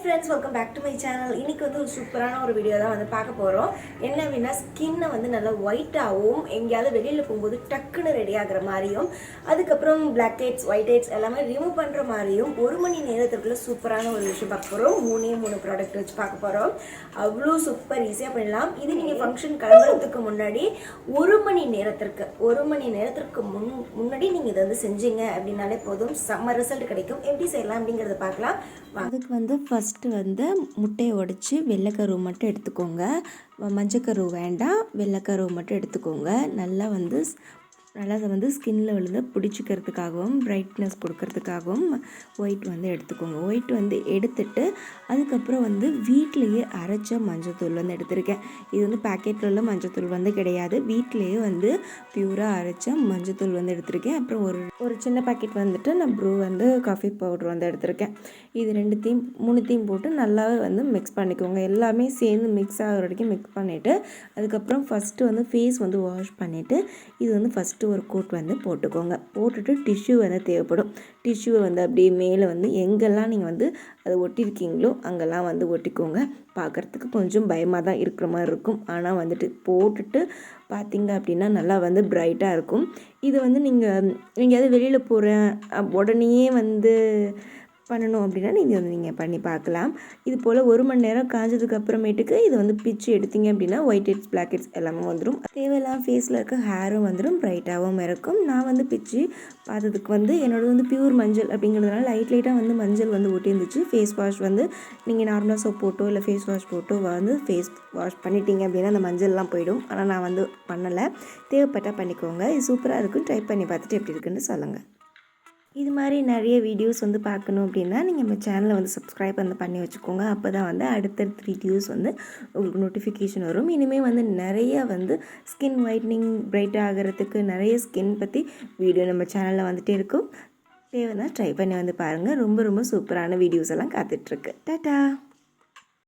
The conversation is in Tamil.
Friends, welcome back to my channel. இன்றைக்கி வந்து ஒரு சூப்பரான ஒரு வீடியோ தான் வந்து பார்க்க போகிறோம். என்ன அப்படின்னா, ஸ்கின்னை வந்து நல்லா ஒயிட்டாகவும் எங்கேயாவது வெளியில் போகும்போது டக்குன்னு ரெடி ஆகிற மாதிரியும், அதுக்கப்புறம் பிளாக் ஹெட்ஸ் ஒயிட் ஹெட்ஸ் எல்லாமே ரிமூவ் பண்ணுற மாதிரியும் 1 மணி நேரத்துக்குள்ளே சூப்பரான ஒரு விஷயம் பார்க்க போகிறோம். 3 ப்ராடக்ட் வச்சு பார்க்க போகிறோம். அவ்வளோ சூப்பர் ஈஸியாக பண்ணலாம். இது நீங்கள் ஃபங்க்ஷன் கிளம்புறதுக்கு முன்னாடி 1 மணி நேரத்திற்கு முன்னாடி நீங்கள் இதை வந்து செஞ்சீங்க அப்படின்னாலே போதும், செம்ம ரிசல்ட் கிடைக்கும். எப்படி செய்யலாம் அப்படிங்கிறத பார்க்கலாம். அதுக்கு வந்து ஃபஸ்ட்டு வந்து முட்டையை உடைச்சி வெள்ளைக்கருவு மட்டும் எடுத்துக்கோங்க. மஞ்சக்கருவு வேண்டாம், வெள்ளைக்கருவு மட்டும் எடுத்துக்கோங்க. நல்லா அதை வந்து ஸ்கின்னில் விழுந்து பிடிச்சிக்கிறதுக்காகவும் பிரைட்னஸ் கொடுக்கறதுக்காகவும் ஒயிட் வந்து எடுத்துக்கோங்க. ஒயிட் வந்து எடுத்துட்டு அதுக்கப்புறம் வந்து வீட்டிலையே அரைச்ச மஞ்சத்தூள் வந்து எடுத்திருக்கேன். இது வந்து பேக்கெட்டில் உள்ள மஞ்சத்தூள் வந்து கிடையாது, வீட்டிலையே வந்து பியூராக அரைச்ச மஞ்சத்தூள் வந்து எடுத்திருக்கேன். அப்புறம் ஒரு சின்ன பேக்கெட் வந்துட்டு நான் ப்ரூ வந்து காஃபி பவுடர் வந்து எடுத்திருக்கேன். இது 3 போட்டு நல்லாவே வந்து மிக்ஸ் பண்ணிக்கோங்க. எல்லாமே சேர்ந்து மிக்ஸ் ஆகிற வரைக்கும் மிக்ஸ் பண்ணிவிட்டு அதுக்கப்புறம் ஃபஸ்ட்டு வந்து ஃபேஸ் வந்து வாஷ் பண்ணிவிட்டு இது வந்து ஃபஸ்ட்டு ஒரு கோட் வந்து போட்டுக்கோங்க. போட்டுட்டு டிஷ்யூ வந்து தேவைப்படும். டிஷ்யூவை வந்து அப்படியே மேலே வந்து எங்கெல்லாம் நீங்கள் வந்து அதை ஒட்டியிருக்கீங்களோ அங்கெல்லாம் வந்து ஒட்டிக்கோங்க. பார்க்குறதுக்கு கொஞ்சம் பயமாக தான் இருக்கிற மாதிரி இருக்கும், ஆனால் வந்துட்டு போட்டுட்டு பார்த்தீங்க அப்படின்னா நல்லா வந்து பிரைட்டாக இருக்கும். இது வந்து நீங்கள் எங்கேயாவது வெளியில் போகிறேன் உடனேயே வந்து பண்ணணும் அப்படின்னா நீங்கள் பண்ணி பார்க்கலாம். இது போல் 1 மணி நேரம் காஞ்சதுக்கு அப்புறமேட்டுக்கு இது வந்து பிச்சு எடுத்தீங்க அப்படின்னா ஒயிட் ஹெட்ஸ் பிளாக் ஹெட்ஸ் எல்லாமே வந்துடும். தேவையெல்லாம் ஃபேஸில் இருக்க ஹேரும் வந்துடும், பிரைட்டாகவும் இருக்கும். நான் வந்து பிச்சு பார்த்ததுக்கு வந்து என்னோட வந்து பியூர் மஞ்சள் அப்படிங்கிறதுனால லைட்டாக வந்து மஞ்சள் வந்து ஒட்டியிருந்துச்சு. ஃபேஸ் வாஷ் வந்து நீங்கள் நார்மலாக சோப் போட்டோ இல்லை ஃபேஸ் வாஷ் போட்டோ வந்து ஃபேஸ் வாஷ் பண்ணிட்டீங்க அப்படின்னா அந்த மஞ்சள்லாம் போயிடும். ஆனால் நான் வந்து பண்ணலை. தேவைப்பட்டால் பண்ணிக்கோங்க. இது சூப்பராக இருக்கும். ட்ரை பண்ணி பார்த்துட்டு எப்படி இருக்குன்னு சொல்லுங்கள். இது மாதிரி நிறைய வீடியோஸ் வந்து பார்க்கணும் அப்படின்னா நீங்கள் நம்ம சேனலை வந்து சப்ஸ்கிரைப் வந்து பண்ணி வச்சுக்கோங்க. அப்போ தான் வந்து அடுத்தடுத்த வீடியோஸ் வந்து உங்களுக்கு நோட்டிஃபிகேஷன் வரும். இனிமேல் வந்து நிறைய வந்து ஸ்கின் ஒயிட்னிங் பிரைட் ஆகிறதுக்கு நிறைய ஸ்கின் பற்றி வீடியோ நம்ம சேனலில் வந்துகிட்டே இருக்கும். தேவைன்னா ட்ரை பண்ணி வந்து பாருங்கள். ரொம்ப சூப்பரான வீடியோஸ் எல்லாம் காத்துட்ருக்கு. டாட்டா.